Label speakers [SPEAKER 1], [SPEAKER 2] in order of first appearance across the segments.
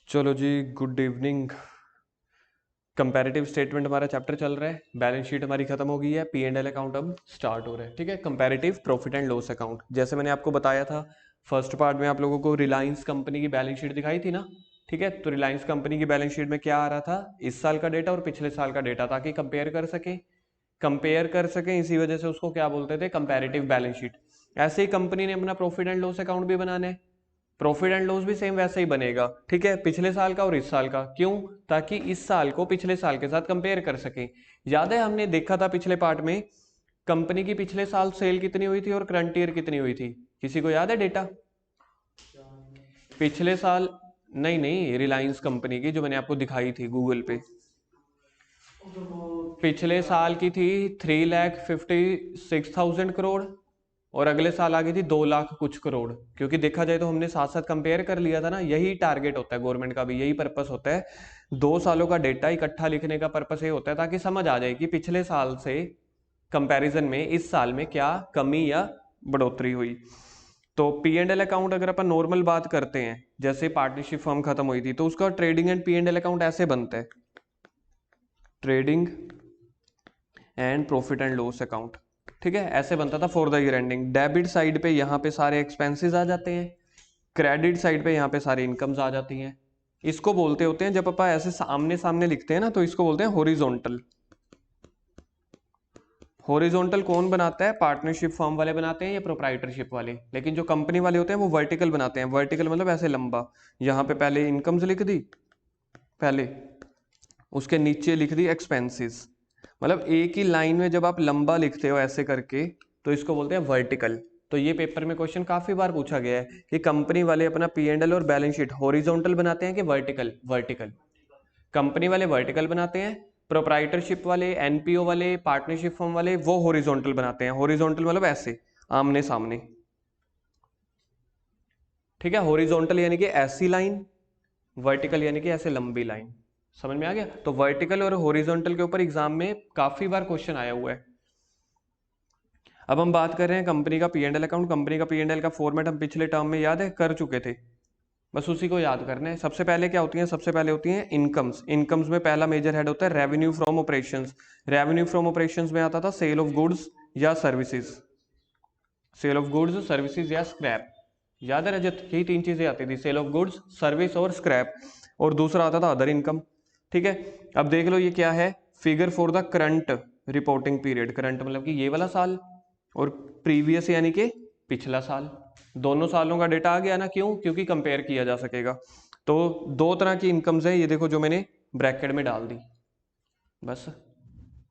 [SPEAKER 1] चलो जी, good evening. Comparative statement हमारा chapter चल रहा है। बैलेंस शीट हमारी खत्म हो गई है, पी एंड एल अकाउंट अब स्टार्ट हो रहा है। ठीक है, comparative profit and loss account. जैसे मैंने आपको बताया था फर्स्ट पार्ट में, आप लोगों को रिलायंस कंपनी की बैलेंस शीट दिखाई थी ना। ठीक है, तो रिलायंस कंपनी की बैलेंस शीट में क्या आ रहा था, इस साल का डेटा और पिछले साल का डेटा, ताकि कंपेयर कर सकें। इसी वजह से उसको क्या बोलते थे, कंपैरेटिव बैलेंस शीट। ऐसे ही कंपनी ने अपना प्रॉफिट एंड लॉस अकाउंट भी बनाना है। प्रॉफिट एंड लॉस भी सेम वैसे ही बनेगा। ठीक है, पिछले साल का और इस साल का। क्यों? ताकि इस साल को पिछले साल के साथ कंपेयर कर सके। याद है, हमने देखा था पिछले पार्ट में कंपनी की पिछले साल सेल कितनी हुई थी और करंट ईयर कितनी हुई थी। किसी को याद है डेटा? पिछले साल नहीं नहीं, रिलायंस कंपनी की जो मैंने आपको दिखाई थी गूगल पे, पिछले साल की थी 3,56,000 करोड़ और अगले साल आ गई थी 2 लाख कुछ करोड़। क्योंकि देखा जाए तो हमने साथ साथ कंपेयर कर लिया था ना। यही टारगेट होता है गवर्नमेंट का भी, यही पर्पस होता है। 2 सालों का डेटा इकट्ठा लिखने का पर्पस ये होता है ताकि समझ आ जाए कि पिछले साल से कंपैरिजन में इस साल में क्या कमी या बढ़ोतरी हुई। तो पी एंड एल अकाउंट अगर अपन नॉर्मल बात करते हैं, जैसे पार्टनरशिप फर्म खत्म हुई थी तो उसका trading and P and L account ऐसे बनता है, trading and profit and loss account. ठीक है, ऐसे बनता था for the year ending. Debit side पे यहाँ पे सारे एक्सपेंसेस आ जाते हैं, क्रेडिट साइड पे यहाँ पे सारी इनकम्स आ जाती हैं। इसको बोलते होते हैं, जब अपन ऐसे सामने सामने लिखते हैं ना, तो इसको बोलते हैं हॉरिजॉन्टल। हॉरिजॉन्टल कौन बनाता है? पार्टनरशिप फर्म वाले बनाते हैं या प्रोप्राइटरशिप वाले। लेकिन जो कंपनी वाले होते हैं वो वर्टिकल बनाते हैं। वर्टिकल मतलब ऐसे लंबा। यहाँ पे पहले इनकम्स लिख दी, पहले उसके नीचे लिख दी एक्सपेंसेस। मतलब एक ही लाइन में जब आप लंबा लिखते हो ऐसे करके, तो इसको बोलते हैं वर्टिकल। तो ये पेपर में क्वेश्चन काफी बार पूछा गया है कि कंपनी वाले अपना पी एंड एल और बैलेंस शीट हॉरिजॉन्टल बनाते हैं कि वर्टिकल। वर्टिकल। कंपनी वाले वर्टिकल बनाते हैं, प्रोप्राइटरशिप वाले, एनपीओ वाले, पार्टनरशिप फर्म वाले वो हॉरिजॉन्टल बनाते हैं। हॉरिजॉन्टल मतलब ऐसे आमने सामने। ठीक है, हॉरिजॉन्टल यानी कि ऐसी लाइन, वर्टिकल यानी कि ऐसे लंबी लाइन। समझ में आ गया? तो वर्टिकल और हॉरिजॉन्टल के ऊपर एग्जाम में काफी बार क्वेश्चन आया हुआ है। अब हम बात कर रहे हैं कंपनी का P and L account. Company का पी एंड एल का फॉर्मेट हम पिछले टर्म में याद है कर चुके थे, बस उसी को याद करना है। सबसे पहले क्या होती है? सबसे पहले होती हैं इनकम्स। इनकम्स में पहला मेजर हेड होता है revenue from operations. Revenue from operations में आता था सेल ऑफ गुड्स या services, sale of goods, services या स्क्रैप। याद है रजत? यही तीन चीजें आती थी, सेल ऑफ गुड्स, सर्विस और स्क्रैप। और दूसरा आता था अदर इनकम। ठीक है, अब देख लो ये क्या है, figure for the current reporting period. Current मतलब कि ये वाला साल, और प्रीवियस यानी कि पिछला साल। दोनों सालों का डेटा आ गया ना। क्यों? क्योंकि कंपेयर किया जा सकेगा। तो दो तरह की इनकम्स है, ये देखो जो मैंने ब्रैकेट में डाल दी। बस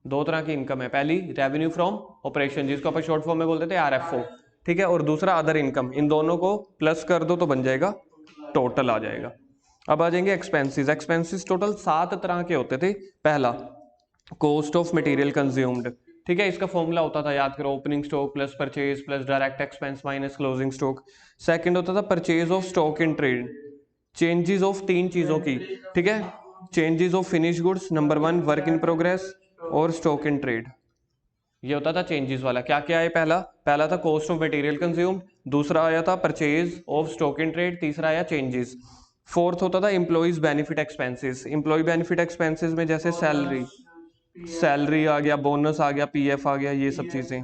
[SPEAKER 1] दो तरह की इनकम है, पहली रेवेन्यू फ्रॉम ऑपरेशन जिसको अपन शॉर्ट फॉर्म में बोलते थे आरएफओ। ठीक है, और दूसरा अदर इनकम। इन दोनों को प्लस कर दो तो बन जाएगा टोटल आ जाएगा। अब आ जाएंगे एक्सपेंसेस। एक्सपेंसेस टोटल 7 तरह के होते थे। पहला कॉस्ट ऑफ मटेरियल कंज्यूम्ड। ठीक है, इसका फॉर्मूला होता था, याद करो, opening stock plus purchase plus direct expense minus closing stock. Second होता था purchase of stock in trade, changes of तीन चीजों की। ठीक है, changes of finish goods, number 1 work in progress और स्टॉक इन ट्रेड। ये होता था चेंजेस वाला। क्या क्या है? पहला पहला था कॉस्ट ऑफ मटेरियल कंज्यूम्ड, दूसरा आया था purchase of stock in trade, तीसरा आया चेंजेस। फोर्थ होता था employees benefit expenses. Employee benefit expenses में जैसे सैलरी, सैलरी आ गया, बोनस आ गया, पीएफ आ गया, ये सब चीजें।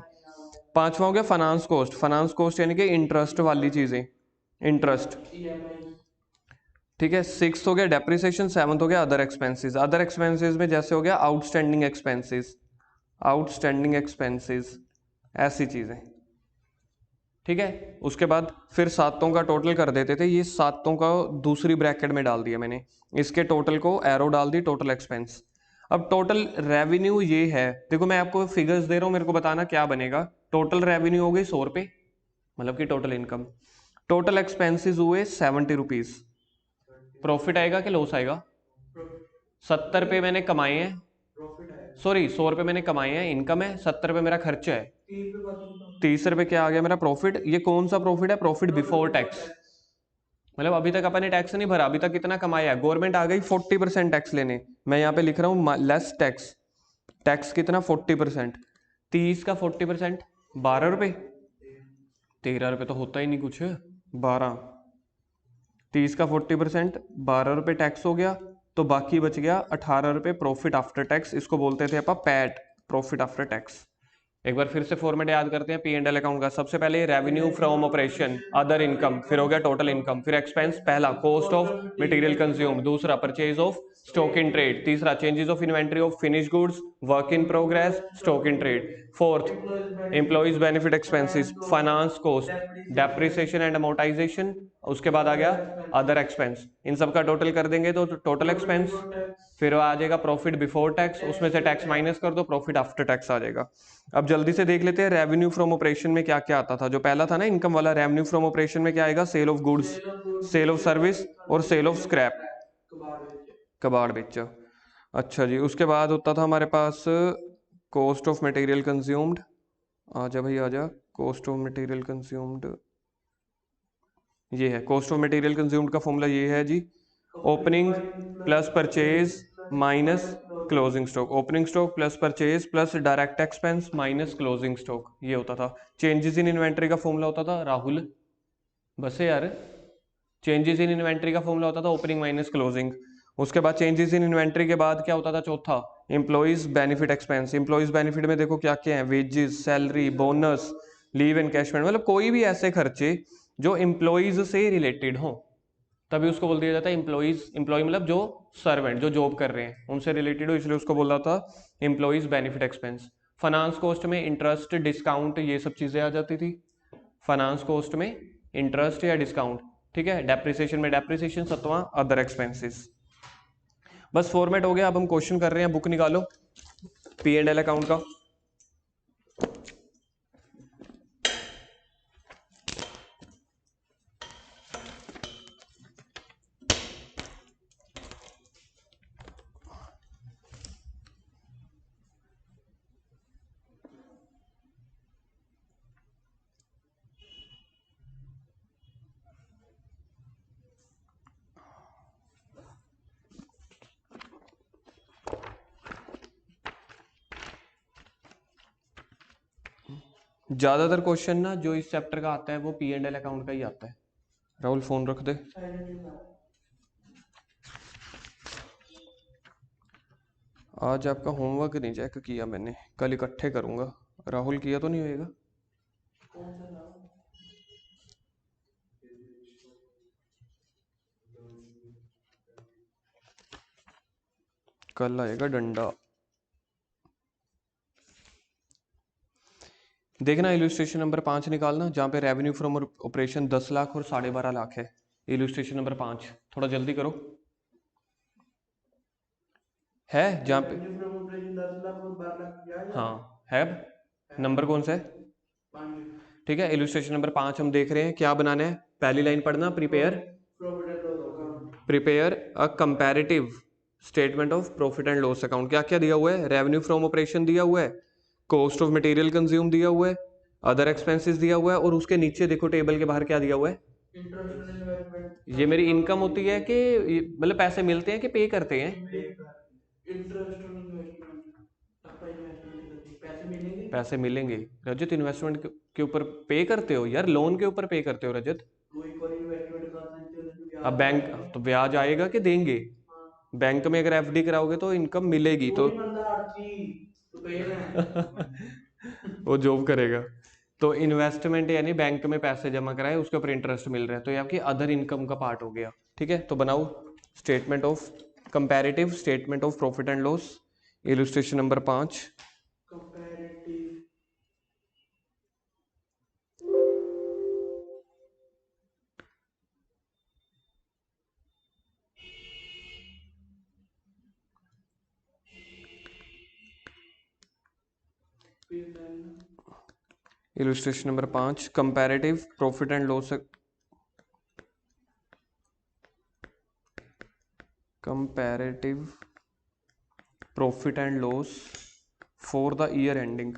[SPEAKER 1] पांचवा हो गया फाइनेंस कॉस्ट। फाइनेंस कॉस्ट यानी कि इंटरेस्ट वाली चीजें, इंटरेस्ट। ठीक है, सिक्स हो गया डेप्रिसिएशन, सेवंथ हो गया अदर एक्सपेंसेस। अदर एक्सपेंसेस में जैसे हो गया आउटस्टैंडिंग एक्सपेंसेस, आउटस्टैंडिंग एक्सपेंसेस, ऐसी चीजें। ठीक है, उसके बाद फिर सातों का टोटल कर देते थे। ये सातों का दूसरी ब्रैकेट में डाल दिया मैंने, इसके टोटल को एरो डाल दी, टोटल एक्सपेंस। अब टोटल रेवेन्यू ये है, देखो मैं आपको फिगर्स दे रहा हूं, मेरे को बताना क्या बनेगा। टोटल रेवेन्यू हो गई 100 रुपए, मतलब कि टोटल इनकम। टोटल एक्सपेंसेस हुए 70 रुपीज। प्रॉफिट आएगा कि लॉस आएगा? 70 रुपए मैंने कमाए हैं, सॉरी 100 रुपए मैंने कमाए हैं, इनकम है। 70 रुपए मेरा खर्चा है, 30 रुपए क्या आ गया मेरा प्रॉफिट। ये कौन सा प्रॉफिट है? Profit before tax. मतलब अभी तक अपन ने टैक्स नहीं भरा, अभी तक कितना कमाया है। गवर्नमेंट आ गई 40% टैक्स लेने, मैं यहाँ पे लिख रहा हूँ लेस टैक्स। टैक्स कितना? 40%। 30 का 40% 12 रुपए। 13 रुपए तो होता ही नहीं कुछ, 12 30 का 40%, 12 रुपये टैक्स हो गया, तो बाकी बच गया 18 रुपये प्रॉफिट आफ्टर टैक्स। इसको बोलते थे अपन पैट, प्रॉफिट आफ्टर टैक्स। एक बार फिर से फॉर्मेट याद करते हैं पी एंड एल अकाउंट का। सबसे पहले revenue from operation, other income, फिर हो गया टोटल इनकम, फिर एक्सपेंस, पहला कॉस्ट ऑफ मटेरियल कंज्यूम, दूसरा purchase of stock in trade, तीसरा changes of inventory of finish goods, work in progress, stock in trade, fourth employees benefit expenses, finance cost, depreciation and amortisation, उसके बाद आ गया other expense. इन सब का total कर देंगे तो टोटल एक्सपेंस, फिर आ जाएगा प्रॉफिट बिफोर टैक्स, उसमें से टैक्स माइनस कर दो, प्रॉफिट आफ्टर टैक्स आ जाएगा। अब जल्दी से देख लेते हैं रेवेन्यू फ्रॉम ऑपरेशन में क्या क्या आता था। जो पहला था ना इनकम वाला, रेवेन्यू फ्रॉम ऑपरेशन में क्या आएगा, sale of goods, sale of service और सेल ऑफ स्क्रैप, कबाड़ बेचा। अच्छा जी, उसके बाद होता था हमारे पास कॉस्ट ऑफ मटेरियल कंज्यूम्ड। आजा भाई आजा, कॉस्ट ऑफ मटेरियल कंज्यूम्ड, ये है कॉस्ट ऑफ मटेरियल कंज्यूम्ड का फॉर्मूला, ये है जी, opening plus purchase minus closing stock, opening stock plus purchase plus direct expense minus closing stock, ये होता था। चेंजेस इन इन्वेंट्री का फॉर्मूला होता था राहुल, बस यार, चेंजेस इन इन्वेंट्री का फॉर्मूला होता था ओपनिंग माइनस क्लोजिंग। उसके बाद चेंजेस इन इन्वेंट्री के बाद क्या होता था, चौथा employees benefit expense. Employees benefit में देखो क्या क्या है, wages, salary, bonus, leave encashment, मतलब कोई भी ऐसे खर्चे जो एम्प्लॉइज से रिलेटेड हो, तभी उसको बोल दिया जाता है एम्प्लॉइज। एम्प्लॉय मतलब जो सर्वेंट, जो जॉब कर रहे हैं उनसे रिलेटेड हो, इसलिए उसको बोला था employees benefit expense. Finance cost में इंटरेस्ट, डिस्काउंट, ये सब चीजें आ जाती थी फाइनेंस कॉस्ट में, इंटरेस्ट या डिस्काउंट, ठीक है। डेप्रिसिएशन में डेप्रिसिएशन, सतवां अदर एक्सपेंसेस। बस फॉर्मेट हो गया। अब हम क्वेश्चन कर रहे हैं, बुक निकालो पी एंड एल अकाउंट का। ज्यादातर क्वेश्चन ना जो इस चैप्टर का आता है वो पी एंड एल अकाउंट का ही आता है। राहुल फोन रख दे। आज आपका होमवर्क नहीं चेक किया मैंने, कल इकट्ठे करूंगा। राहुल किया तो नहीं होएगा? कल आएगा डंडा। देखना इलस्ट्रेशन नंबर 5 निकालना, जहाँ पे रेवेन्यू फ्रॉम ऑपरेशन 10 लाख और 12.5 लाख है। इलस्ट्रेशन नंबर 5 थोड़ा जल्दी करो, है जहाँ पे,
[SPEAKER 2] 10 लाख और 12 लाख,
[SPEAKER 1] हाँ है। नंबर कौन सा है? ठीक है, इलस्ट्रेशन नंबर 5 हम देख रहे हैं, क्या बनाना है? पहली लाइन पढ़ना, prepare a comparative statement of profit and loss account. क्या क्या दिया हुआ है? रेवेन्यू फ्रॉम ऑपरेशन दिया हुआ है, कॉस्ट ऑफ मटेरियल कंज्यूम दिया हुआ है, अदर एक्सपेंसेस दिया हुआ है, और उसके नीचे देखो टेबल के बाहर क्या दिया हुआ है, ये मेरी इनकम होती है कि मतलब पैसे मिलते हैं कि पे करते हैं?
[SPEAKER 2] इंटरेस्ट ऑन इन्वेस्टमेंट, आपका इन्वेस्टमेंट करते पैसे मिलेंगे।
[SPEAKER 1] पैसे मिलेंगे रजत, इन्वेस्टमेंट के ऊपर पे करते हो यार, लोन के ऊपर पे करते हो रजत।
[SPEAKER 2] वो एक और इन्वेस्टमेंट करते हैं
[SPEAKER 1] अब बैंक तो ब्याज आएगा कि देंगे? बैंक में अगर एफडी कराओगे तो इनकम मिलेगी तो वो जॉब करेगा। तो इन्वेस्टमेंट यानी बैंक में पैसे जमा कराए, उसके ऊपर इंटरेस्ट मिल रहा है, तो ये आपकी अदर इनकम का पार्ट हो गया। ठीक है, तो बनाओ statement of comparative statement of profit and loss, illustration number 5।
[SPEAKER 2] Comparative
[SPEAKER 1] illustration number 5, comparative profit and loss, comparative profit and loss for the year ending.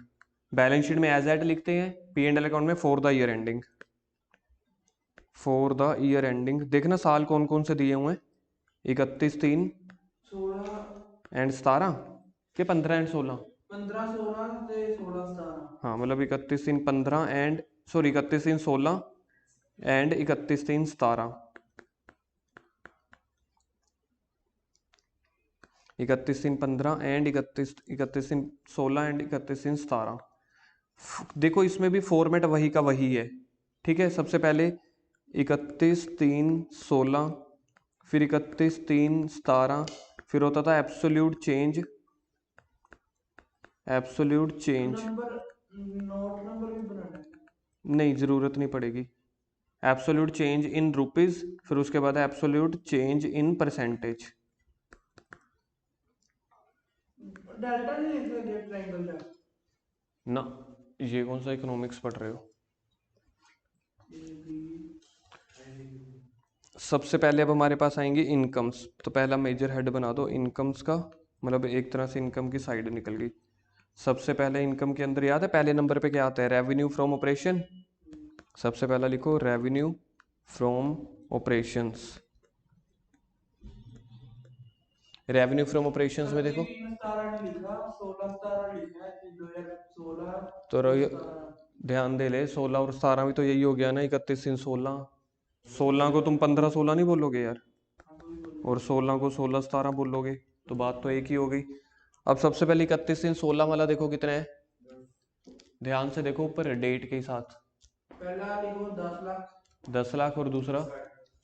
[SPEAKER 1] Balance sheet में एज एट लिखते हैं, पी एंड एल अकाउंट में for the year ending. For the year ending देखना साल कौन कौन से दिए हुए हैं, 31, 3 एंड 17 के 15 एंड 16,
[SPEAKER 2] 15 16 से 16 17।
[SPEAKER 1] हाँ मतलब 31, 3, 15 and sorry 31, 3, 16 and 31, 3, 17। 31/3/15 and 31/16 and 31/17। देखो इसमें भी फॉर्मेट वही का वही है, ठीक है। सबसे पहले 31/3/16, फिर 31/3/17, फिर होता था absolute change, absolute change.
[SPEAKER 2] Number note number भी बनाना है।
[SPEAKER 1] नहीं, ज़रूरत नहीं पड़ेगी। एब्सोल्यूट चेंज इन रुपीज़, फिर उसके बाद absolute change in percentage.
[SPEAKER 2] Delta नहीं लिख सकते ट्रायंगल का?
[SPEAKER 1] ना, ये कौन सा इकोनॉमिक्स पढ़ रहे हो। सबसे पहले अब हमारे पास आएंगे इनकम्स, तो पहला मेजर हेड बना दो इनकम्स का, मतलब एक तरह से इनकम की साइड निकल गई। सबसे पहले इनकम के अंदर याद है पहले नंबर पे क्या आता है, रेवेन्यू फ्रॉम ऑपरेशन। सबसे पहला लिखो revenue from operations. Revenue from operations में देखो
[SPEAKER 2] 17 नहीं लिखा, 16 17 लिखा है, 2016
[SPEAKER 1] तो
[SPEAKER 2] और 17।
[SPEAKER 1] ध्यान दे ले, 16 और 17 भी तो यही हो गया ना, 31/16। 16 को तुम 15/16 नहीं बोलोगे यार,
[SPEAKER 2] हाँ तो भी बोले।
[SPEAKER 1] और 16 को 16/17 बोलोगे, तो बात तो एक ही हो गई। अब सबसे पहले 31/16 वाला देखो कितना है, ध्यान से देखो ऊपर डेट के साथ।
[SPEAKER 2] पहला लिखो 10 लाख,
[SPEAKER 1] 10 लाख और दूसरा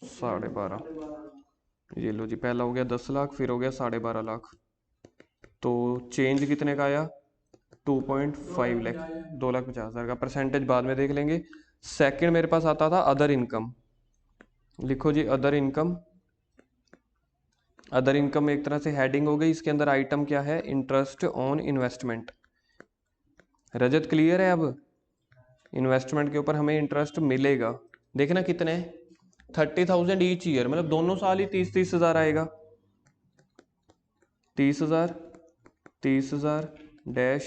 [SPEAKER 1] 12.5।
[SPEAKER 2] 12.5।
[SPEAKER 1] ये लो जी, पहला हो गया 10 लाख, फिर हो गया 12.5 लाख। तो चेंज कितने का आया, 2.5 लाख, 2,50,000 का। परसेंटेज बाद में देख लेंगे। सेकंड मेरे पास आता था अदर इनकम। लिखो जी अदर इनकम। अदर इनकम एक तरह से हेडिंग हो गई, इसके अंदर आइटम क्या है, interest on investment. Rajat clear है अब, इन्वेस्टमेंट के ऊपर हमें इंटरेस्ट मिलेगा। देखना कितने, 30,000 ईच ईयर, मतलब दोनों साल ही 30,000 आएगा। 30,000, 30,000 डैश,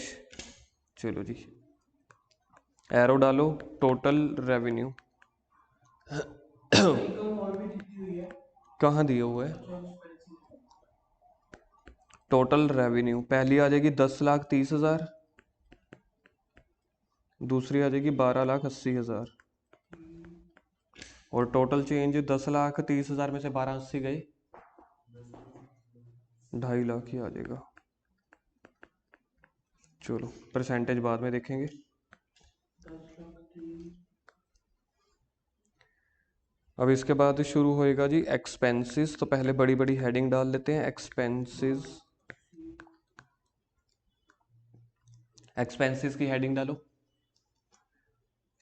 [SPEAKER 1] चलो जी एरो डालो, टोटल रेवेन्यू।
[SPEAKER 2] इनकम और भी दी हुई है।
[SPEAKER 1] कहाँ दिया हुआ है,
[SPEAKER 2] अच्छा एक्सपेंसिव।
[SPEAKER 1] टोटल रेवेन्यू पहली आ जाएगी 10,30,000, दूसरी आ जाएगी 12,80,000, और टोटल चेंज 10,30,000 में से 12,80 गए, 2.5 लाख ही आ जाएगा। चलो परसेंटेज बाद में देखेंगे।
[SPEAKER 2] 10 लाख 30।
[SPEAKER 1] अब इसके बाद शुरू होएगा जी एक्सपेंसेस, तो पहले बड़ी बड़ी हेडिंग डाल लेते हैं एक्सपेंसेस। एक्सपेंसेस की हेडिंग डालो।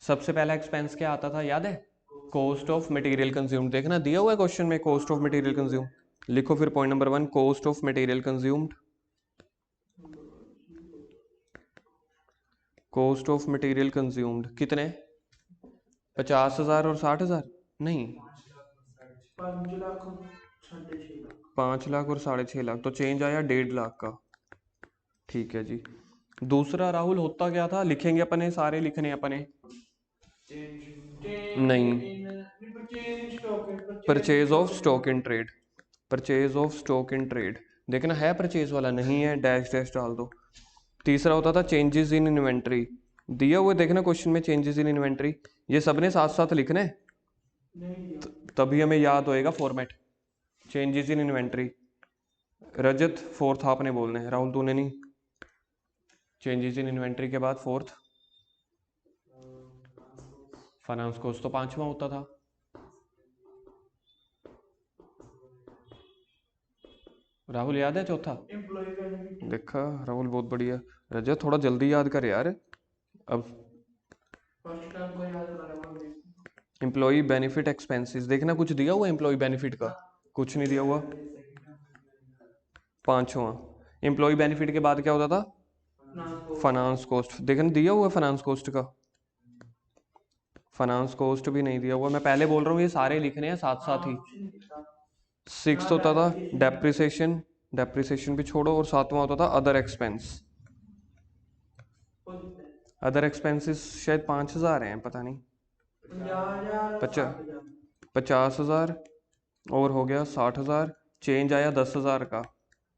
[SPEAKER 1] सबसे पहला एक्सपेंस क्या आता था याद है, कॉस्ट ऑफ मटेरियल कंज्यूम्ड। देखना दिया हुआ है क्वेश्चन में कॉस्ट ऑफ मटेरियल कंज्यूम। लिखो फिर point number 1 cost of material consumed. Cost of material consumed कितने, 50,000 और 60,000, नहीं
[SPEAKER 2] 5 लाख 6.5 लाख।
[SPEAKER 1] 5 लाख और 6.5 लाख, तो चेंज आया 1.5 लाख का। ठीक है जी। दूसरा राहुल होता क्या था, लिखेंगे अपने सारे, लिखने अपने नहीं, purchase of stock in trade, purchase of stock in trade. देखना है परचेज वाला नहीं है, डैश डैश डाल दो। तीसरा होता था चेंजेस इन इन्वेंट्री, दिया हुआ देखना क्वेश्चन में चेंजेस इन इन्वेंट्री, ये सबने साथ साथ लिखना है, तभी हमें याद होएगा format. Changes in inventory, Rajat fourth आपने बोलना है, राहुल तूने नहीं। चेंजेस इन इन्वेंट्री के बाद फोर्थ फाइनेंस कॉस्ट, तो पांचवा होता था। राहुल याद है चौथा,
[SPEAKER 2] एम्प्लॉय बेनिफिट।
[SPEAKER 1] देखा राहुल बहुत बढ़िया। रजत थोड़ा जल्दी याद कर यार। अब
[SPEAKER 2] फर्स्ट टर्म को याद करा हुआ।
[SPEAKER 1] एम्प्लॉय बेनिफिट एक्सपेंसेस, देखना कुछ दिया हुआ एम्प्लॉय बेनिफिट का, कुछ नहीं दिया हुआ। पांचवा एम्प्लॉय बेनिफिट के बाद क्या होता था, फाइनेंस कॉस्ट। देखना दिया हुआ फाइनेंस कॉस्ट का, फाइनेंस कॉस्ट भी नहीं दिया हुआ। मैं पहले बोल रहा हूँ ये सारे लिखने हैं साथ साथ ही। सिक्स होता था डेप्रिसिएशन, डेप्रिसिएशन भी छोड़ो, और सातवां होता था अदर एक्सपेंस। अदर एक्सपेंसेस शायद 5,000 हैं, पता नहीं, 50,000 और हो गया 60,000, चेंज आया 10,000 का।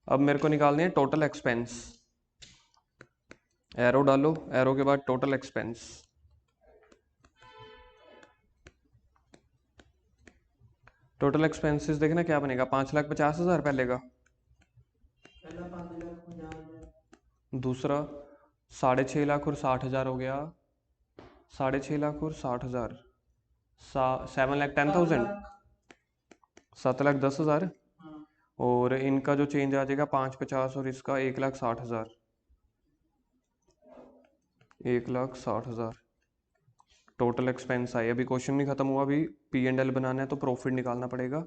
[SPEAKER 1] अब मेरे को निकालनी है टोटल एक्सपेंस, एरो डालो, एरो के बाद टोटल एक्सपेंस। टोटल एक्सपेंसेस देखना क्या बनेगा, 5,50,000 पहले का,
[SPEAKER 2] पहला 5,50,000
[SPEAKER 1] दूसरा 6.5 लाख और 60,000 हो गया, 6.5 लाख और 60,000, 7,10,000, 7,10,000।
[SPEAKER 2] हाँ
[SPEAKER 1] और इनका जो चेंज आ जाएगा 5,50 और इसका 1,60,000, 1,60,000 टोटल एक्सपेंस आए। अभी क्वेश्चन नहीं खत्म हुआ, अभी P&L बनाना है तो प्रॉफिट निकालना पड़ेगा।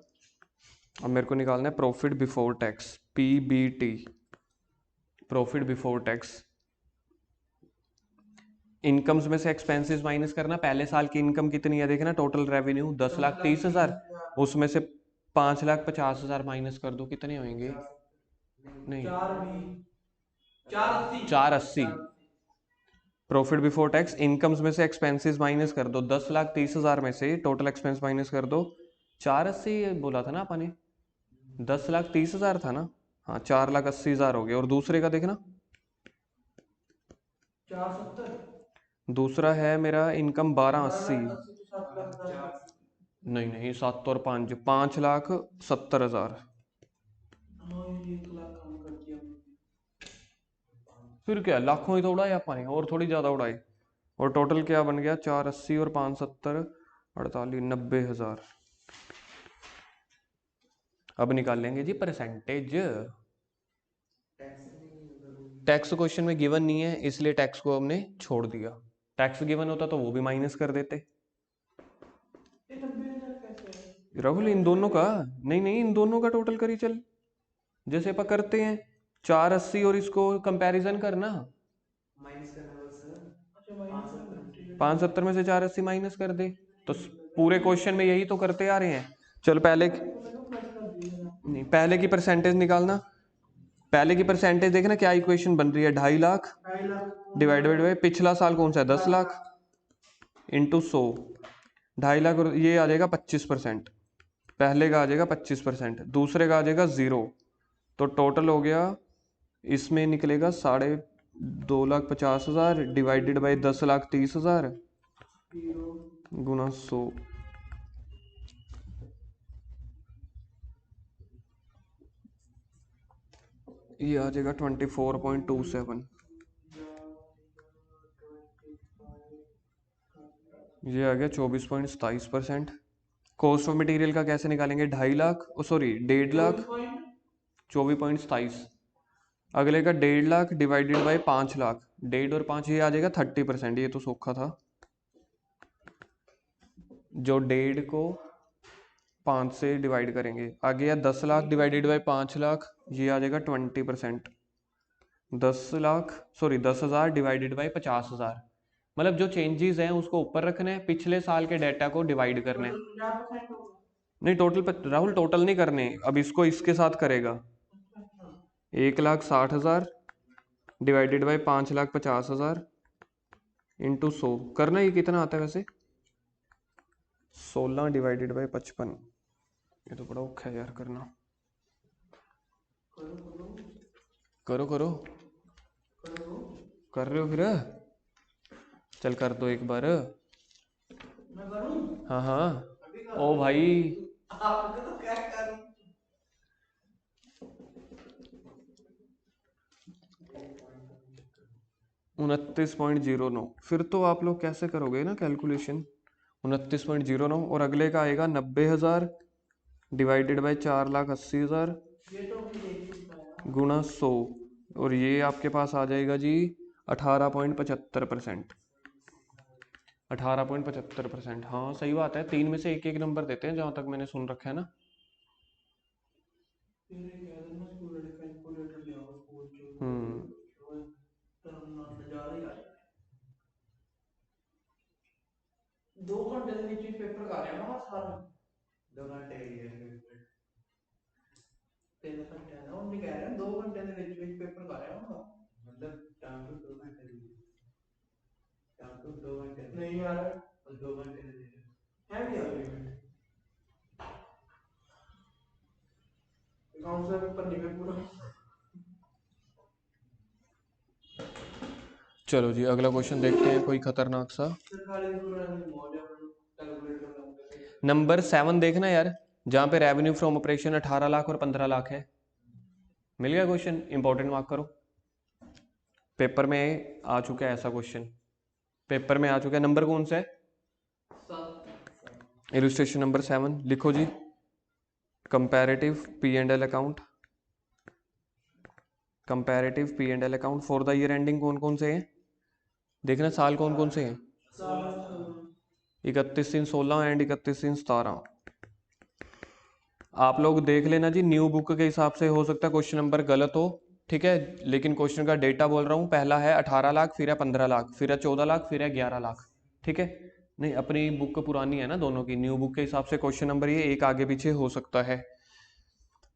[SPEAKER 1] अब मेरे को निकालना है profit before tax, PBT, profit before tax. Incomes में से एक्सपेंसेस माइनस करना। पहले साल की इनकम कितनी है देखना, टोटल रेवेन्यू 10,30,000, उसमें से 5,50,000 माइनस कर दो, कितने होंगे? नहीं, 480। प्रॉफिट बिफोर टैक्स, इनकम्स में से एक्सपेंसेस माइनस कर दो, 10,30,000 में से टोटल एक्सपेंस माइनस कर दो, 480 बोला था ना आपने, 10,30,000 था ना, हाँ 4,80,000 हो गया। और दूसरे का देखना,
[SPEAKER 2] 470
[SPEAKER 1] दूसरा है मेरा इनकम 1280,
[SPEAKER 2] 80 तो 7,10,000
[SPEAKER 1] नहीं नहीं 7 और 5, 5,70,000।
[SPEAKER 2] हाँ ये 1 लाख कम कर दिया
[SPEAKER 1] फिर क्या, लाखों ही तो उड़ाए आपने, और थोड़ी ज़्यादा उड़ाए। और टोटल क्या बन गया, 480 और 570, 48, 90,000। अब निकाल लेंगे जी परसेंटेज। टैक्स क्वेश्चन में गिवन नहीं है, इसलिए टैक्स को हमने छोड़ दिया। टैक्स गिवन होता तो वो भी माइनस कर देते।
[SPEAKER 2] ये 90,000 कैसे है?
[SPEAKER 1] राहुल इन दोनों का, नहीं नहीं इन दोनों का टोटल करी चल, जैसे अपन करते हैं 480 और इसको कंपैरिजन करना,
[SPEAKER 2] अच्छा माइनस करना, ठीक है
[SPEAKER 1] 570 में से 480 माइनस कर दे। तो पूरे क्वेश्चन में यही तो करते आ रहे हैं। चल पहले
[SPEAKER 2] तो मैंने प्लस कर दिया ना।
[SPEAKER 1] नहीं, पहले की परसेंटेज निकालना। पहले की परसेंटेज देखना क्या इक्वेशन बन रही है, 2.5 लाख
[SPEAKER 2] 2.5 लाख
[SPEAKER 1] डिवाइडेड बाय पिछला साल कौन सा है, 10 लाख इंटू 100, 2.5 लाख, और ये आ जाएगा 25%। पहले का आ जाएगा 25%, दूसरे का आ जाएगा 0। तो टोटल हो गया, इसमें निकलेगा 2,50,000 डिवाइडेड बाई 10,30,000
[SPEAKER 2] जीरो
[SPEAKER 1] गुना 100। ये आ जाएगा 24.27। ये आ गया 24.27%। कॉस्ट ऑफ मटेरियल का कैसे निकालेंगे, 2.5 लाख, सॉरी 1.5 लाख 24.27। अगले का 1.5 लाख डिवाइडेड बाई 5 लाख, 1.5 और 5 ये आ जाएगा 30%, ये तो सोखा था। जो 1.5 को 5 से डिवाइड करेंगे, आ गया 10 लाख डिवाइडेड बाई 5 लाख, ये आ जाएगा 20%। 10,000 डिवाइडेड बाई 50,000, मतलब जो चेंजेस हैं उसको ऊपर रखना है, पिछले साल के डाटा को डिवाइड करना है।
[SPEAKER 2] 50% होगा।
[SPEAKER 1] नहीं टोटल राहुल टोटल नहीं करने, अब इसको इसके साथ करेगा। 1,60,000 डिवाइडेड बाई 5,50,000 इंटू 100 करना, ये कितना आता है वैसे, 16 डिवाइडेड बाई 55। ये तो बड़ा औखा है यार करना। करो करो, कर रहे हो फिर, चल कर दो एक बार।
[SPEAKER 2] मैं करूं?
[SPEAKER 1] हाँ हाँ,
[SPEAKER 2] अभी कर
[SPEAKER 1] ओ भाई
[SPEAKER 2] आपको तो क्या करूं?
[SPEAKER 1] 29.09, फिर तो आप लोग कैसे करोगे ना कैलकुलेशन, 29.09। और अगले का आएगा 90,000 डिवाइडेड बाई 4,80,000
[SPEAKER 2] ये तो अभी देख चुका है।
[SPEAKER 1] गुणा 100, और ये आपके पास आ जाएगा जी 18.75%। 18.75%, हाँ सही बात है, 3 में से एक एक नंबर देते हैं जहां तक मैंने सुन रखा है ना।
[SPEAKER 2] तेरे कह देना स्कूल वाले कैलकुलेटर ले आओ स्कूल चो।
[SPEAKER 1] हम्म,
[SPEAKER 2] तरना नजारा ही आ जाए। 2 घंटे ਦੇ ਵਿੱਚ ਹੀ ਪੇਪਰ ਕਰ ਰਿਹਾ ਨਾ ਸਾਰਾ। 2 ਘੰਟੇ ਹੀ ਹੈ ਪੇਪਰ। 3 ਘੰਟੇ ਦਾ ਉਹ ਨਹੀਂ ਕਹਿ ਰਿਹਾ 2 ਘੰਟੇ ਦੇ ਵਿੱਚ ਪੇਪਰ ਕਰ ਰਿਹਾ ਹਾਂ। मतलब टाइम तो 2 घंटे ਦੀ टाइम तो 2 घंटे नहीं यार 2 घंटे ਦੇ है भी आ गई अकाउंट का पेपर नहीं है पूरा।
[SPEAKER 1] चलो जी अगला क्वेश्चन देखते हैं, कोई खतरनाक सा।
[SPEAKER 2] सरकारी पूरा मॉडल कैलकुलेटर का
[SPEAKER 1] नंबर 7 देखना यार, जहाँ पे रेवेन्यू फ्रॉम ऑपरेशन 18 लाख और 15 लाख है। मिल गया क्वेश्चन, इंपॉर्टेंट मार्क करो। पेपर में आ चुका है ऐसा क्वेश्चन, पेपर में आ चुका है। नंबर कौन सा है?
[SPEAKER 2] 7।
[SPEAKER 1] इलस्ट्रेशन नंबर 7 लिखो जी। Comparative P and L account, comparative P and L account for the year ending कौन कौन से हैं? देखना साल कौन कौन से हैं। 31/3/16 एंड 31/3/17। आप लोग देख लेना जी, न्यू बुक के हिसाब से हो सकता है क्वेश्चन नंबर गलत हो, ठीक है, लेकिन क्वेश्चन का डेटा बोल रहा हूँ। पहला है 18 लाख, फिर है 15 लाख, फिर है 14 लाख, फिर है 11 लाख, ठीक है। नहीं, अपनी बुक पुरानी है ना दोनों की, न्यू बुक के हिसाब से क्वेश्चन नंबर ये एक आगे पीछे हो सकता है,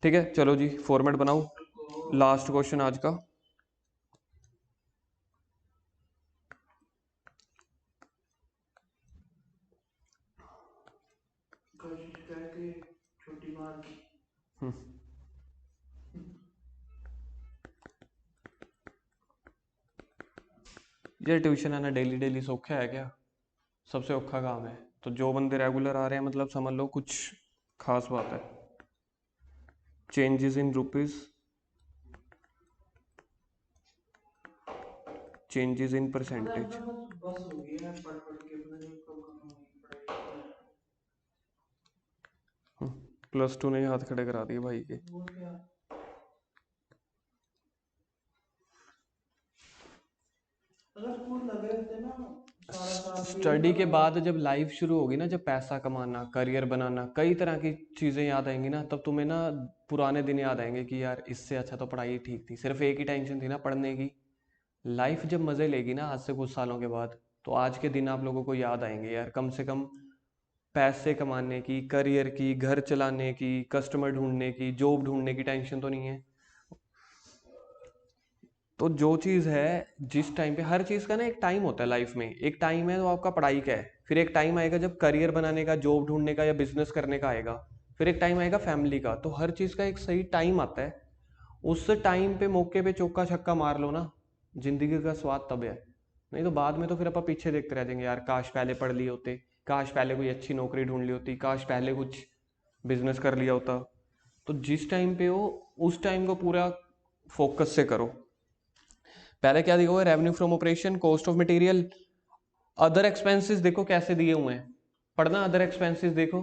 [SPEAKER 1] ठीक है। चलो जी फॉर्मेट बनाओ, लास्ट क्वेश्चन आज का।
[SPEAKER 2] कोशिश करके छोटी मार की।
[SPEAKER 1] ये ट्यूशन आना डेली डेली सौखा है क्या? सबसे औखा काम है। तो जो बंदे रेगुलर आ रहे हैं मतलब समझ लो कुछ खास बात है। Changes in rupees, changes in
[SPEAKER 2] पता है
[SPEAKER 1] परसेंटेज।
[SPEAKER 2] ना, बस हो गया है पढ़ पढ़ के, पता नहीं कब खत्म होगी पढ़ाई।
[SPEAKER 1] +2 ने हाथ खड़े करा दिए भाई के।
[SPEAKER 2] वो क्या, अगर स्कूल लगे होते ना सारा साल फिर भी
[SPEAKER 1] स्टडी के
[SPEAKER 2] पता
[SPEAKER 1] बाद
[SPEAKER 2] लगता।
[SPEAKER 1] जब लाइफ शुरू होगी ना, जब पैसा कमाना, करियर बनाना, कई तरह की चीज़ें याद आएंगी ना, तब तुम्हें ना पुराने दिन याद आएंगे कि यार इससे अच्छा तो पढ़ाई ठीक थी, सिर्फ एक ही टेंशन थी ना पढ़ने की। लाइफ जब मज़े लेगी ना आज से कुछ सालों के बाद, तो आज के दिन आप लोगों को याद आएंगे यार। कम से कम पैसे कमाने की, करियर की, घर चलाने की, कस्टमर ढूंढने की, जॉब ढूंढने की टेंशन तो नहीं है। तो जो चीज़ है जिस टाइम पे, हर चीज़ का ना एक टाइम होता है लाइफ में। एक टाइम है तो आपका पढ़ाई का है, फिर एक टाइम आएगा जब करियर बनाने का, जॉब ढूंढने का या बिजनेस करने का आएगा, फिर एक टाइम आएगा फैमिली का। तो हर चीज़ का एक सही टाइम आता है। उस टाइम पे मौके पे चौका छक्का मार लो ना, जिंदगी का स्वाद तब है। नहीं तो बाद में तो फिर अपन पीछे देखते रह जाएंगे यार, काश पहले पढ़ लिए होते, काश पहले कोई अच्छी नौकरी ढूंढ ली होती, काश पहले कुछ बिजनेस कर लिया होता। तो जिस टाइम पे हो उस टाइम को पूरा फोकस से करो। पहले क्या दिया हुआ है? Revenue from operation, cost of material, other expenses देखो कैसे दिए हुए हैं, पढ़ना। अदर एक्सपेंसेस देखो,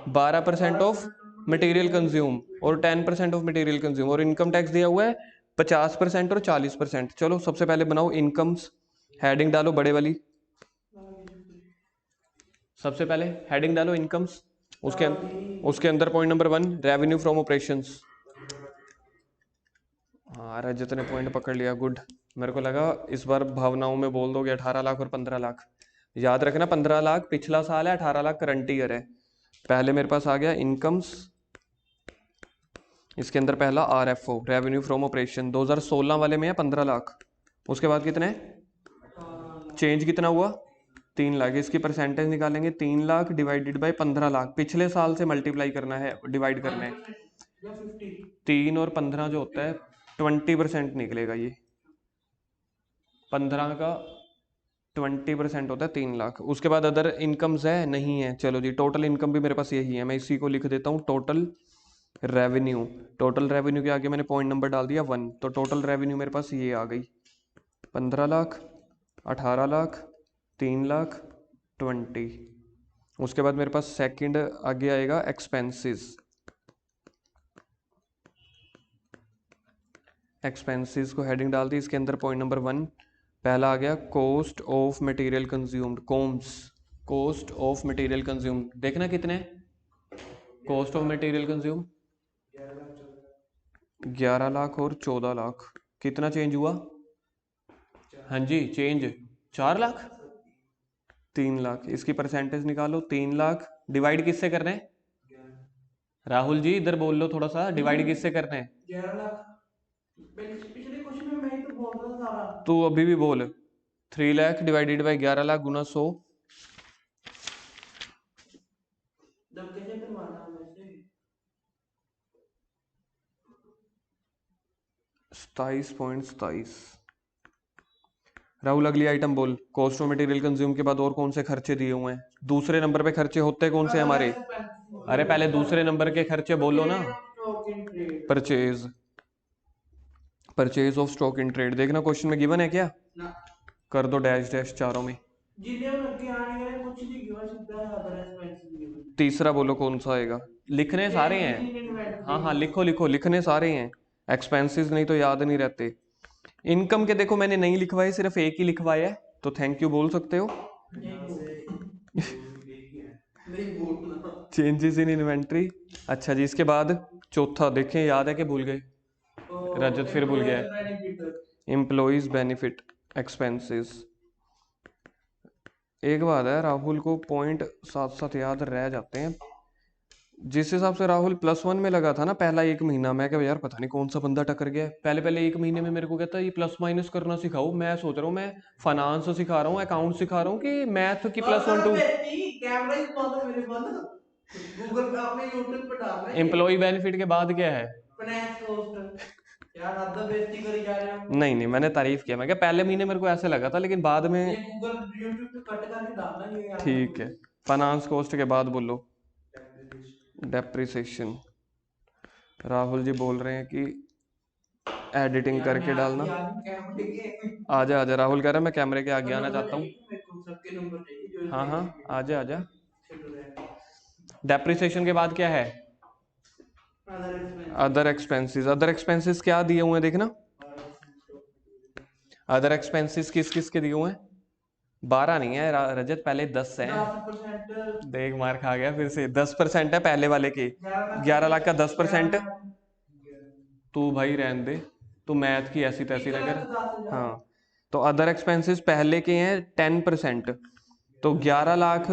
[SPEAKER 1] 12% ऑफ मटेरियल कंज्यूम और 10% ऑफ मटेरियल कंज्यूम, और इनकम टैक्स दिया हुआ है 50% और 40%। चलो सबसे पहले बनाओ इनकम्स, हेडिंग डालो बड़े वाली। सबसे पहले हेडिंग डालो इनकम्स, उसके उसके अंदर point number 1 revenue from operations. हाँ रजत ने पॉइंट पकड़ लिया, गुड। मेरे को लगा इस बार भावनाओं में बोल दोगे 18 लाख और 15 लाख। याद रखना 15 लाख पिछला साल है, 18 लाख करंट ईयर है। पहले मेरे पास आ गया इनकम्स, इसके अंदर पहला RFO रेवेन्यू फ्रॉम ऑपरेशन 2016 वाले में है 15 लाख। उसके बाद कितने, चेंज कितना हुआ? 3 लाख। इसकी परसेंटेज निकालेंगे, 3 लाख डिवाइडेड बाई 15 लाख, पिछले साल से मल्टीप्लाई करना है, डिवाइड करना है। 3 और 15 जो होता है 20% निकलेगा ये, 15 का 20% होता है 3 लाख। उसके बाद अदर इनकम्स है, नहीं है। चलो जी टोटल इनकम भी मेरे पास यही है, मैं इसी को लिख देता हूँ टोटल रेवेन्यू। टोटल रेवेन्यू के आगे मैंने पॉइंट नंबर डाल दिया 1, तो टोटल रेवेन्यू मेरे पास ये आ गई 15 लाख, 18 लाख, 3 लाख, 20। उसके बाद मेरे पास सेकंड आगे आएगा एक्सपेंसेस। एक्सपेंसेस को हेडिंग डाल दी, इसके अंदर पॉइंट नंबर 1 पहला आ गया कॉस्ट ऑफ मटेरियल कंज्यूम्ड, कॉम्स, कॉस्ट ऑफ मटेरियल कंज्यूम्ड। देखना कितने cost of material consume, 11 lakh और 14 लाख। कितना चेंज हुआ? हाँ जी चेंज 4 लाख, 3 लाख। इसकी परसेंटेज निकालो, 3 लाख डिवाइड किससे करना है? राहुल जी इधर बोल लो थोड़ा सा, डिवाइड किससे करना है?
[SPEAKER 2] 11 लाख। पिछले क्वेश्चन में मैं ही तो बोल रहा था सारा।
[SPEAKER 1] तू अभी भी बोल, 3 लाख डिवाइडेड बाई 11 लाख गुना 100,
[SPEAKER 2] जब कैसे करवाना है वैसे।
[SPEAKER 1] 27.27। राहुल अगली आइटम बोल, कॉस्ट ऑफ मटेरियल कंज्यूम के बाद और कौन से खर्चे दिए हुए हैं? दूसरे नंबर पे खर्चे होते कौन से हमारे? अरे पहले दूसरे नंबर के खर्चे बोलो ना। Purchase, purchase of stock in trade, देखना क्वेश्चन में गिवन है क्या,
[SPEAKER 2] ना
[SPEAKER 1] कर दो डैश डैश चारों में।
[SPEAKER 2] जिन्हें उन अगे आने गए कुछ नहीं गिवन, सीधा अदर एक्सपेंसेस गिवन।
[SPEAKER 1] तीसरा बोलो कौन सा आएगा, लिखने सारे हैं, हाँ हाँ लिखो लिखो, लिखने सारे हैं, एक्सपेंसेस नहीं तो याद नहीं रहते। इनकम के देखो मैंने नहीं लिखवाए, सिर्फ एक ही लिखवाया है, तो थैंक यू बोल सकते हो।
[SPEAKER 2] नहीं बोलना।
[SPEAKER 1] चेंजेस इन इन्वेंट्री, अच्छा जी इसके बाद चौथा देखें, याद है कि भूल गए, रजत फिर भूल गया है, एम्प्लॉइज बेनिफिट एक्सपेंसेस। एक बात है, राहुल को पॉइंट साथ साथ याद रह जाते हैं। जिस हिसाब से राहुल +1 में लगा था ना पहला एक महीना, मैं क्या यार पता नहीं कौन सा बंदा टक्कर गया, पहले पहले एक महीने में मेरे को कहता है ये प्लस माइनस करना सिखाओ, मैं सोच रहा हूँ मैं फाइनेंस सिखा रहा हूँ, अकाउंट सिखा रहा हूँ कि मैथ की +1 2।
[SPEAKER 2] कैमरा ही बंद, मेरे बंद, गूगल पे आपने यूट्यूब पे डालना है।
[SPEAKER 1] एम्प्लॉय बेनिफिट के बाद क्या है,
[SPEAKER 2] फाइनेंस कॉस्ट। यार हद बेइज्जती करी जा रहे हो।
[SPEAKER 1] नहीं नहीं मैंने तारीफ किया, मैं क्या पहले महीने मेरे को ऐसे लगा था, लेकिन बाद में
[SPEAKER 2] ये गूगल यूट्यूब पे कट करके डालना ये यार।
[SPEAKER 1] ठीक है। फाइनेंस कॉस्ट के बाद बोलो डेप्रिसिएशन, राहुल जी बोल रहे हैं कि एडिटिंग करके डालना। आजा आजा, राहुल कह रहा है मैं कैमरे के आगे आना चाहता हूँ। हाँ हाँ आजा आजा। डेप्रिसिएशन के बाद क्या है, अदर एक्सपेंसेस, अदर एक्सपेंसेस क्या दिए हुए हैं देखना, अदर एक्सपेंसेस किस किस के दिए हुए हैं, 12 नहीं है रजत, पहले 10 है।
[SPEAKER 2] 10%।
[SPEAKER 1] देख मार खा गया फिर से, 10% है पहले वाले के, 11 लाख का 10%। तू भाई रहने दे, तू मैथ की ऐसी तैसी ना कर। हाँ तो अदर एक्सपेंसेस पहले के हैं 10%, तो 11 lakh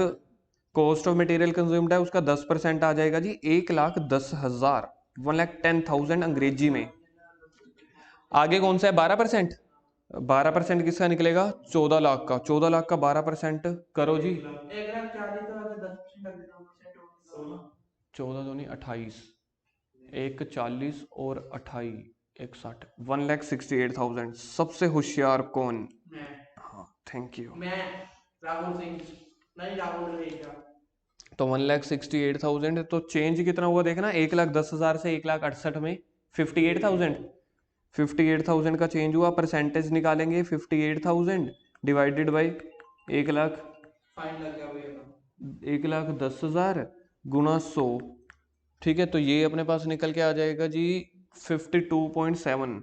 [SPEAKER 1] cost of material consumed है, उसका 10% आ जाएगा जी 1,10,000, 1,10,000 अंग्रेजी में। आगे कौन सा है 12%, 12% किसका निकलेगा 14 लाख का, 14 लाख का 12% करो जी,
[SPEAKER 2] 1,40,000 तो अगर 10%
[SPEAKER 1] 14 दूनी 28, 1,40 और 28 1,60, 1,68,000। सबसे होशियार कौन,
[SPEAKER 2] मैं।
[SPEAKER 1] हाँ थैंक यू।
[SPEAKER 2] मैं राहुल सिंह, नहीं राहुल रहेगा।
[SPEAKER 1] तो 1,68,000, तो चेंज कितना हुआ देखना, 1,10,000 से 1,68,000 में 58,000, 58,000 का चेंज हुआ, परसेंटेज निकालेंगे 58,000 डिवाइडेड बाई 1,00,000,
[SPEAKER 2] फाइन लग गया भैया,
[SPEAKER 1] 1,10,000 गुणा 100, ठीक है, तो ये अपने पास निकल के आ जाएगा जी 52.7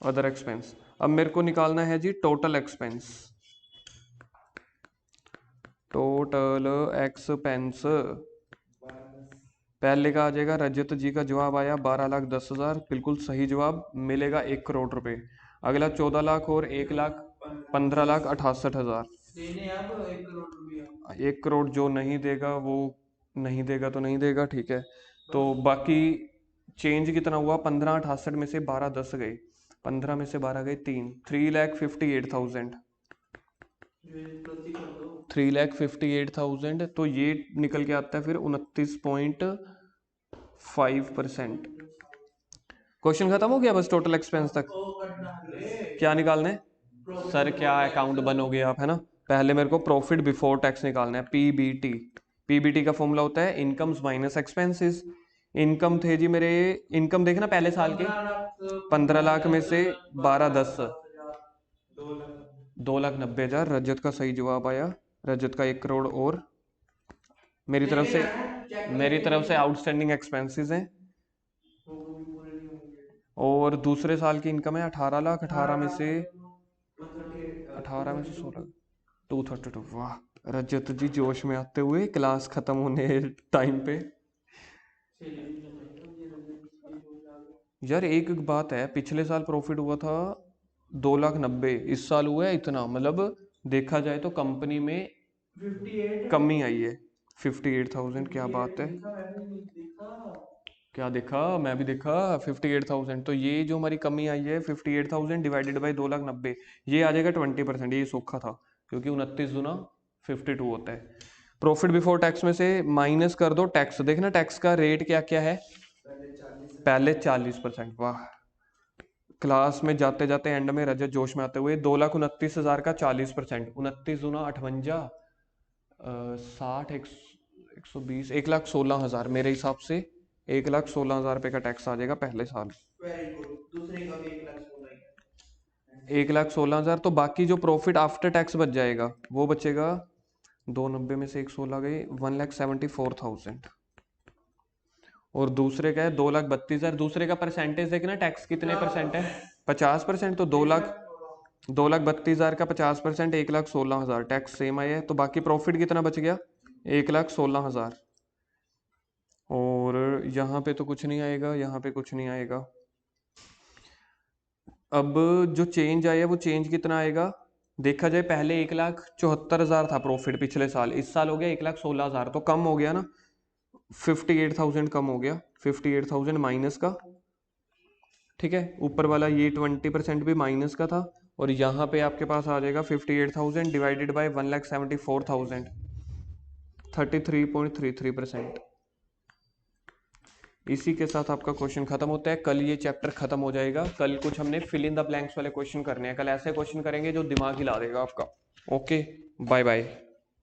[SPEAKER 1] अदर एक्सपेंस। अब मेरे को निकालना है जी टोटल एक्सपेंस, टोटल एक्सपेंस पहले का आ जाएगा, रजत जी का जवाब आया 12,10,000, बिल्कुल सही जवाब, मिलेगा 1 करोड़ रुपए। अगला 14 लाख और 1 लाख 15,68,000,
[SPEAKER 2] देने अब 1 करोड़ रुपया।
[SPEAKER 1] 1 करोड़ जो नहीं देगा वो नहीं देगा तो नहीं देगा, ठीक है। तो बाकी चेंज कितना हुआ, 15,68 में से 12,10 गए, 15 में से 12 गए 3,58,000, 3,58,000, तो ये निकल के आता है फिर 29.5%। क्वेश्चन खत्म हो गया बस टोटल एक्सपेंस तक, क्या निकालना है सर, क्या अकाउंट बनोगे आप, है ना। पहले मेरे को प्रॉफिट बिफोर टैक्स निकालना है, पीबीटी। पीबीटी का फॉर्मूला होता है इनकम्स माइनस एक्सपेंसेस। इनकम थे जी मेरे, इनकम देखना पहले साल के 15 लाख में से 12,10 2,90,000, रजत का सही जवाब आया, रजत का 1 करोड़, और मेरी तरफ से आउटस्टैंडिंग एक्सपेंसेस हैं, और दूसरे साल की इनकम है 18 लाख, 18 में से 16 232। वाह रजत जी जोश में आते हुए क्लास खत्म होने टाइम पे। यार एक बात है, पिछले साल प्रॉफिट हुआ था 2,90,000, इस साल हुआ है इतना, मतलब देखा जाए तो कंपनी में
[SPEAKER 2] 58
[SPEAKER 1] कमी आई है 58,000, क्या बात है, क्या देखा, मैं भी देखा 58,000, तो ये जो हमारी कमी आई है 58,000 डिवाइडेड बाई 2,90,000, ये आ जाएगा 20%, ये सोखा था क्योंकि 29 गुना 52 होता है। प्रॉफिट बिफोर टैक्स में से माइनस कर दो टैक्स, देखना टैक्स का रेट क्या क्या है, पहले 40%, वाह क्लास में जाते जाते एंड में रजत जोश में आते हुए, 2,29,000 का 40%, 29 गुना 58 60 120 1,16,000 मेरे हिसाब से 1,16,000 रुपये का टैक्स आ जाएगा पहले साल।
[SPEAKER 2] Very good. दूसरे का भी 1,16,000 ही है।
[SPEAKER 1] 1,16,000, तो बाकी जो प्रॉफिट आफ्टर टैक्स बच जाएगा वो बचेगा, 290 में से 1,16 गई, 1,74,000। और दूसरे का है 2,32,000। दूसरे का परसेंटेज देखना, टैक्स कितने परसेंट है, 50%। तो 2,32,000 का 50%, 1,16,000, टैक्स सेम आया है। तो बाकी प्रॉफिट कितना बच गया, 1,16,000। और यहाँ पे तो कुछ नहीं आएगा, यहाँ पे कुछ नहीं आएगा। अब जो चेंज आया वो चेंज कितना आएगा, देखा जाए पहले 1,74,000 था प्रॉफिट पिछले साल, इस साल हो गया 1,16,000, तो कम हो गया ना, 58,000 कम हो गया, 58,000 माइनस का। ठीक है, ऊपर वाला ये 20% भी माइनस का था, और यहाँ पे आपके पास आ जाएगा 58,000 डिवाइडेड बाई 1,74,000, 33.33%। इसी के साथ आपका क्वेश्चन खत्म होता है। कल ये चैप्टर खत्म हो जाएगा। कल कुछ हमने फिल इन द ब्लैंक्स वाले क्वेश्चन करने हैं। कल ऐसे क्वेश्चन करेंगे जो दिमाग हिला देगा आपका। Okay, bye bye.